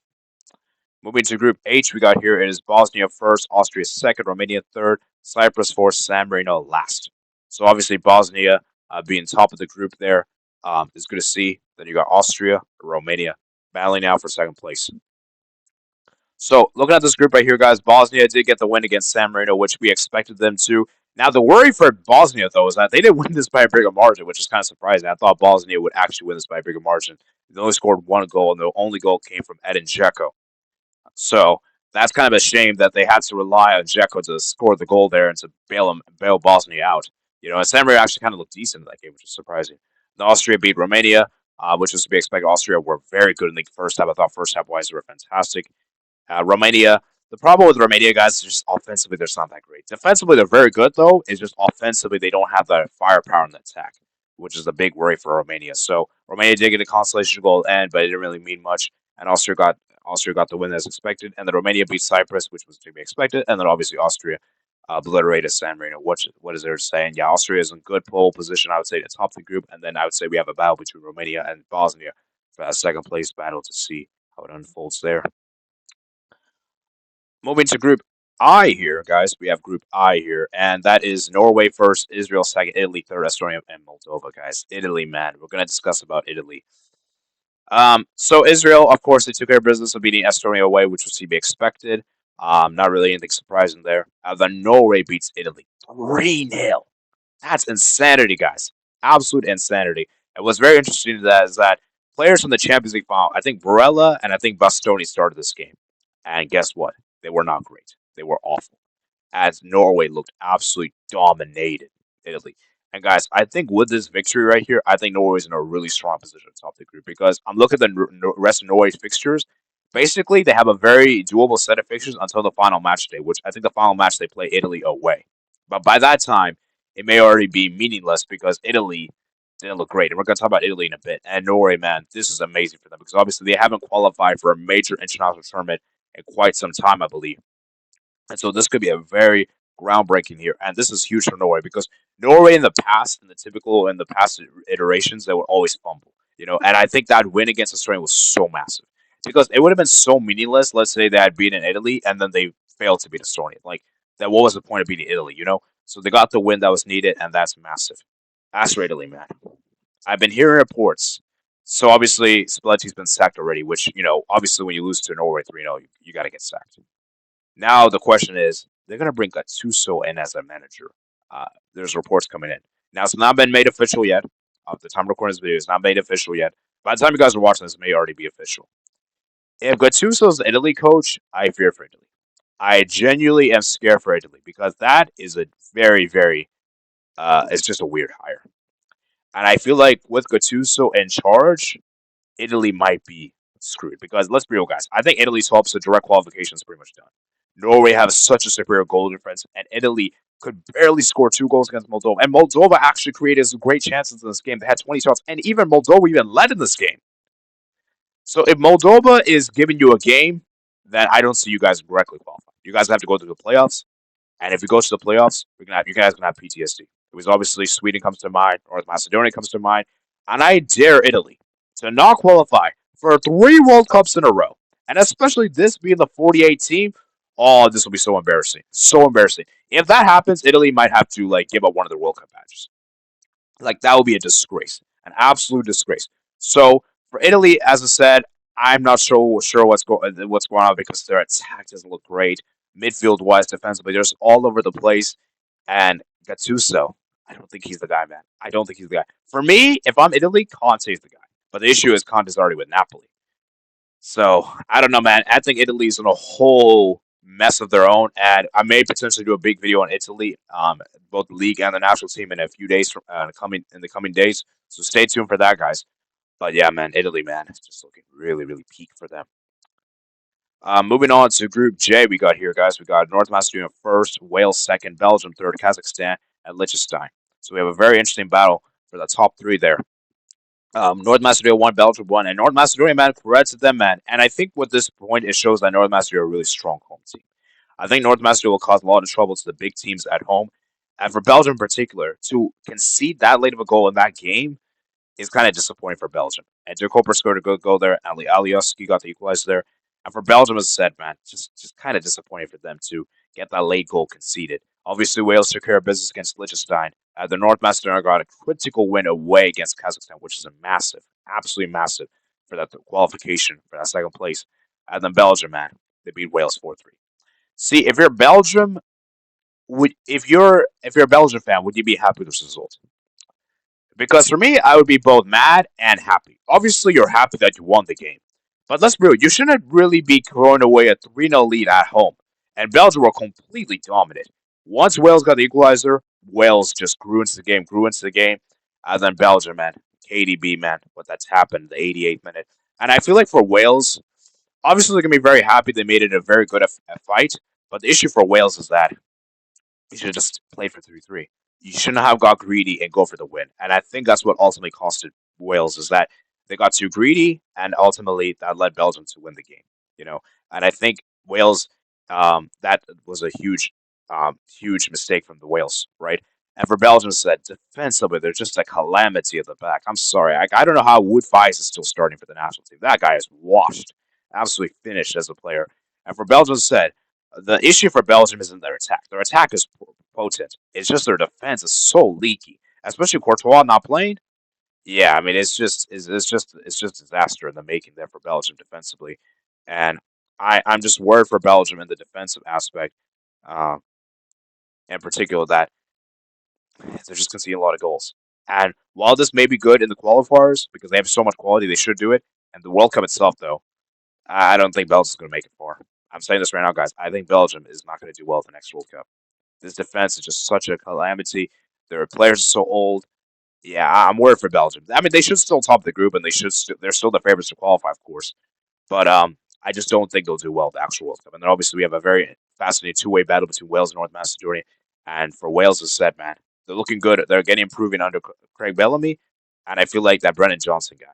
Moving to Group H, we got here it is Bosnia first, Austria second, Romania third, Cyprus fourth, San Marino last. So obviously Bosnia being top of the group there is good to see. Then you got Austria, Romania battling out for second place. So looking at this group right here, guys, Bosnia did get the win against San Marino, which we expected them to. Now the worry for Bosnia though is that they didn't win this by a bigger margin, which is kind of surprising. I thought Bosnia would actually win this by a bigger margin. They only scored one goal, and the only goal came from Edin Dzeko. So that's kind of a shame that they had to rely on Dzeko to score the goal there and to bail Bosnia out. And San Marino actually kind of looked decent in that game, which is surprising. The Austria beat Romania, which was to be expected. Austria were very good in the first half. I thought first half wise they were fantastic. Romania, the problem with Romania guys is just offensively they're not that great. Defensively they're very good though. It's just offensively they don't have the firepower in the attack, which is a big worry for Romania. So Romania did get a consolation goal at the end, but it didn't really mean much. And Austria got the win as expected, and then Romania beat Cyprus, which was to be expected, and then obviously Austria obliterated San Marino. What is there to say? And yeah, Austria is in good pole position, I would say, to top the group, and then I would say we have a battle between Romania and Bosnia for that second place battle to see how it unfolds there. Moving to Group I here, guys, we have Group I here, and that is Norway first, Israel second, Italy third, Estonia, and Moldova, guys. Italy, man, we're gonna discuss about Italy. So Israel, of course, they took care of business of beating Estonia away, which was to be expected. Not really anything surprising there. Then Norway beats Italy 3-0. That's insanity, guys. Absolute insanity. And what's very interesting is that players from the Champions League final, I think Barella and I think Bastoni started this game. And guess what? They were not great. They were awful. As Norway looked absolutely dominated Italy. And guys, I think with this victory right here, I think Norway's in a really strong position to top the group because I'm looking at the rest of Norway's fixtures. Basically, they have a very doable set of fixtures until the final match day, which I think the final match they play Italy away. But by that time, it may already be meaningless because Italy didn't look great. And we're going to talk about Italy in a bit. And Norway, man, this is amazing for them because obviously they haven't qualified for a major international tournament in quite some time, I believe. And so this could be a very groundbreaking here. And this is huge for Norway because Norway in the past, in the past iterations, they would always fumble. And I think that win against Australia was so massive because it would have been so meaningless. Let's say they had beaten Italy and then they failed to beat Estonia. Like that, what was the point of beating Italy? So they got the win that was needed, and that's massive. As for Italy, man, I've been hearing reports. So obviously Spalletti's been sacked already, which obviously when you lose to Norway 3-0, you got to get sacked. Now the question is, they're gonna bring Gattuso in as a manager. There's reports coming in. Now it's not been made official yet. At the time of recording this video, it's not made official yet. By the time you guys are watching this, it may already be official. If Gattuso's the Italy coach, I fear for Italy. I genuinely am scared for Italy because that is a very, very, it's just a weird hire. And I feel like with Gattuso in charge, Italy might be screwed because let's be real, guys. I think Italy's hopes of direct qualification is pretty much done. Norway has such a superior goal difference, and Italy could barely score 2 goals against Moldova. And Moldova actually created some great chances in this game. They had 20 shots, and even Moldova even led in this game. So if Moldova is giving you a game, then I don't see you guys directly qualifying. You guys have to go through the playoffs, and if you go to the playoffs, you guys gonna have PTSD. Because obviously Sweden comes to mind, North Macedonia comes to mind, and I dare Italy to not qualify for 3 World Cups in a row, and especially this being the 48 team. Oh, this will be so embarrassing. So embarrassing. If that happens, Italy might have to give up one of their World Cup matches. That would be a disgrace. An absolute disgrace. So for Italy, as I said, I'm not sure what's going on because their attack doesn't look great. Midfield wise, defensively, they're just all over the place. And Gattuso, I don't think he's the guy, man. I don't think he's the guy. For me, if I'm Italy, Conte's the guy. But the issue is Conte's already with Napoli. So I don't know, man. I think Italy's in a whole mess of their own, and I may potentially do a big video on Italy, both the league and the national team, in a few days from the coming days. So stay tuned for that, guys. But yeah, man, Italy, man, it's just looking really, really peak for them. Moving on to Group J, we got here, guys. We got North Macedonia first, Wales second, Belgium third, Kazakhstan, and Liechtenstein. So we have a very interesting battle for the top three there. North Macedonia won, Belgium won, and North Macedonia, man, credit to them, man. And I think with this point, it shows that North Macedonia are a really strong home team. I think North Macedonia will cause a lot of trouble to the big teams at home. And for Belgium in particular, to concede that late of a goal in that game is kind of disappointing for Belgium. And Dirk Hopper scored a good goal there. Ali Alioski got the equalizer there. And for Belgium, as I said, man, just kind of disappointing for them to get that late goal conceded. Obviously, Wales took care of business against Liechtenstein. The North Macedonia got a critical win away against Kazakhstan, which is a massive, absolutely massive for that qualification for that second place. And then Belgium, man, they beat Wales 4-3. See, if you're Belgium, if you're a Belgian fan, would you be happy with this result? Because for me, I would be both mad and happy. Obviously, you're happy that you won the game. But let's be real, you shouldn't really be throwing away a 3-0 lead at home. And Belgium were completely dominant. Once Wales got the equalizer, Wales just grew into the game. And then Belgium, man, KDB, man, what that's happened in the 88th minute. And I feel like for Wales, obviously they're going to be very happy they made it a very good a fight. But the issue for Wales is that you should have just played for 3-3. You shouldn't have got greedy and go for the win. And I think that's what ultimately costed Wales is that they got too greedy, and ultimately that led Belgium to win the game. You know, and I think Wales, that was a huge mistake from the Wales, right? And for Belgium, said defensively, they're just a calamity at the back. I'm sorry, I don't know how Wood Fies is still starting for the national team. That guy is washed, absolutely finished as a player. And for Belgium, said the issue for Belgium isn't their attack. Their attack is potent. It's just their defense is so leaky, especially Courtois not playing. Yeah, I mean it's just disaster in the making there for Belgium defensively, and I'm just worried for Belgium in the defensive aspect, uh, in particular that they're just conceding a lot of goals. And while this may be good in the qualifiers because they have so much quality, they should do it. And the World Cup itself, though, I don't think Belgium's going to make it far. I'm saying this right now, guys. I think Belgium is not going to do well at the next World Cup. This defense is just such a calamity. Their players are so old. Yeah, I'm worried for Belgium. I mean, they should still top the group, and they're still the favorites to qualify, of course. But I just don't think they'll do well at the actual World Cup. And then obviously we have a very fascinating two-way battle between Wales and North Macedonia. And for Wales, as said, man, they're looking good. They're getting improving under Craig Bellamy, and I feel like that Brennan Johnson guy,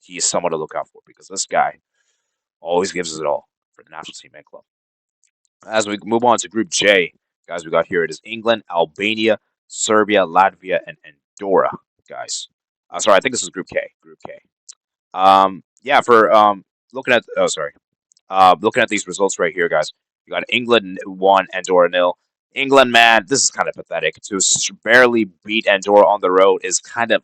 he is someone to look out for because this guy always gives us it all for the national team and club. As we move on to Group J, guys, we got here it is England, Albania, Serbia, Latvia, and Andorra, guys. Sorry, I think this is Group K. Group K. Yeah, for looking at looking at these results right here, guys. You got England 1, Andorra nil. England, man, this is kind of pathetic. To barely beat Andorra on the road is kind of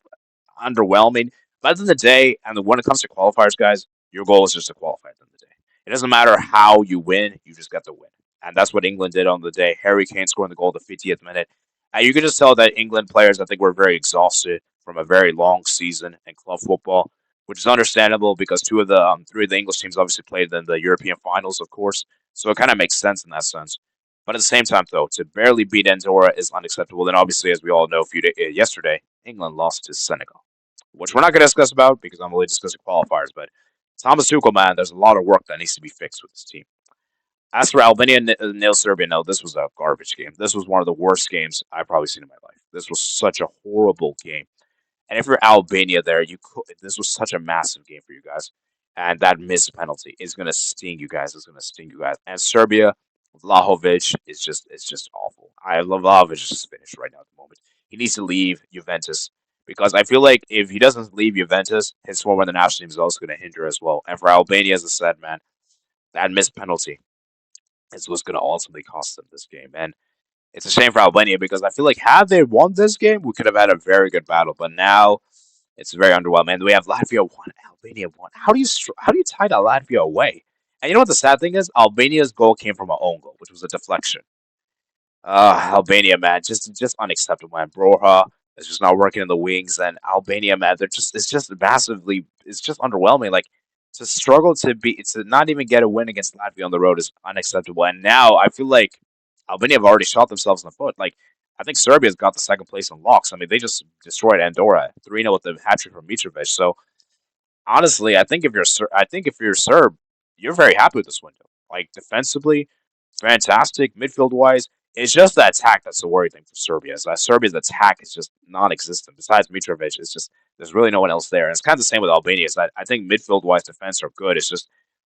underwhelming. But at the end of the day, and when it comes to qualifiers, guys, your goal is just to qualify at the end of the day. It doesn't matter how you win, you just got to win. And that's what England did on the day. Harry Kane scoring the goal at the 50th minute. And you can just tell that England players, I think, were very exhausted from a very long season in club football, which is understandable because three of the English teams obviously played in the European finals, of course. So it kind of makes sense in that sense. But at the same time, though, to barely beat Andorra is unacceptable. And obviously, as we all know, yesterday, England lost to Senegal, which we're not going to discuss about because I'm only discussing qualifiers. But Thomas Tuchel, man, there's a lot of work that needs to be fixed with this team. As for Albania nil Serbia, no, this was a garbage game. This was one of the worst games I've probably seen in my life. This was such a horrible game. And if you're Albania there, this was such a massive game for you guys. And that missed penalty is gonna sting you guys. It's gonna sting you guys. And Serbia, Vlahovic is just it's just awful. I love Vlahovic is just finished right now at the moment. He needs to leave Juventus because I feel like if he doesn't leave Juventus, his form in the national team is also gonna hinder as well. And for Albania, as I said, man, that missed penalty is what's gonna ultimately cost them this game. And it's a shame for Albania because I feel like had they won this game, we could have had a very good battle. But now It's very underwhelming. And we have Latvia 1, Albania 1. How do you tie that Latvia away? And you know what the sad thing is? Albania's goal came from an own goal, which was a deflection. Albania, man, just unacceptable, man. Broha is just not working in the wings, and Albania, man, it's just massively, it's just underwhelming. Like to struggle to not even get a win against Latvia on the road is unacceptable. And now I feel like Albania have already shot themselves in the foot. Like I think Serbia's got the second place in locks. I mean, they just destroyed Andorra 3-0 with the hat trick from Mitrovic. So honestly, I think if you're Serb, you're very happy with this window. Like defensively, fantastic. Midfield wise, it's just the attack that's the worry thing for Serbia. Is that Serbia's attack is just non-existent. Besides Mitrovic, it's just there's really no one else there. And it's kind of the same with Albania. Is that I think midfield wise, defense are good. It's just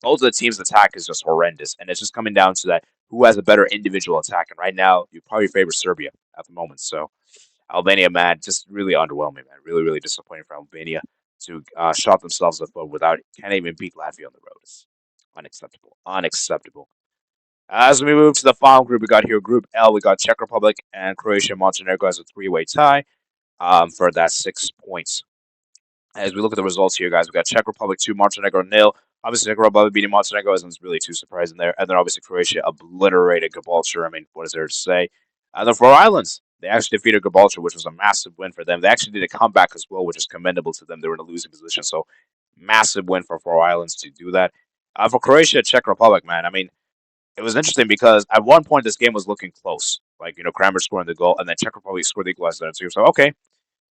both of the teams' attack is just horrendous, and it's just coming down to that who has a better individual attack. And right now, you probably favor Serbia at the moment. So Albania, man, just really underwhelming, man. Really, really disappointing for Albania to shot themselves in the foot without can't even beat Latvia on the road. It's unacceptable. Unacceptable. As we move to the final group, we got here Group L. We got Czech Republic and Croatia and Montenegro as a three-way tie for that 6 points. As we look at the results here, guys, we got Czech Republic 2, Montenegro nil. Obviously, Czech Republic beating Montenegro isn't really too surprising there. And then obviously Croatia obliterated Gibraltar. I mean, what is there to say? And the Faroe Islands, they actually defeated Gibraltar, which was a massive win for them. They actually did a comeback as well, which is commendable to them. They were in a losing position, so massive win for Faroe Islands to do that. For Croatia, Czech Republic, man, I mean, it was interesting because at one point this game was looking close. Like, Kramer scoring the goal, and then Czech Republic scored the equalizer. So you're like, okay,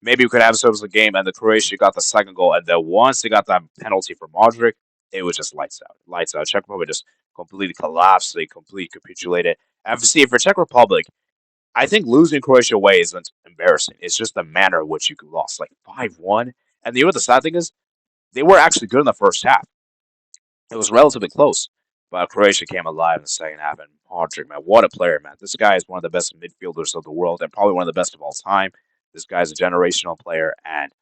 maybe we could have ourselves a game, and the Croatia got the second goal, and then once they got that penalty for Modric, it was just lights out. Lights out. Czech Republic just completely collapsed. They completely capitulated. And see, for Czech Republic, I think losing Croatia away isn't embarrassing. It's just the manner in which you lost, like 5-1. And you know what the sad thing is? They were actually good in the first half. It was relatively close, but Croatia came alive in the second half. And Modric, man, what a player, man! This guy is one of the best midfielders of the world, and probably one of the best of all time. This guy's a generational player, and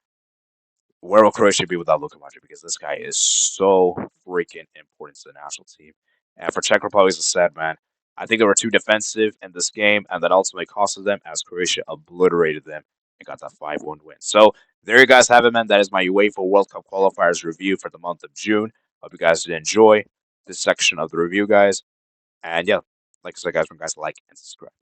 where will Croatia be without Luka Modric? Because this guy is so freaking important to the national team. And for Czech Republic, as I said, man, I think they were too defensive in this game, and that ultimately costed them as Croatia obliterated them and got that 5-1 win. So there you guys have it, man. That is my UEFA World Cup qualifiers review for the month of June. Hope you guys did enjoy this section of the review, guys. And yeah, like I said, guys, remember guys like and subscribe.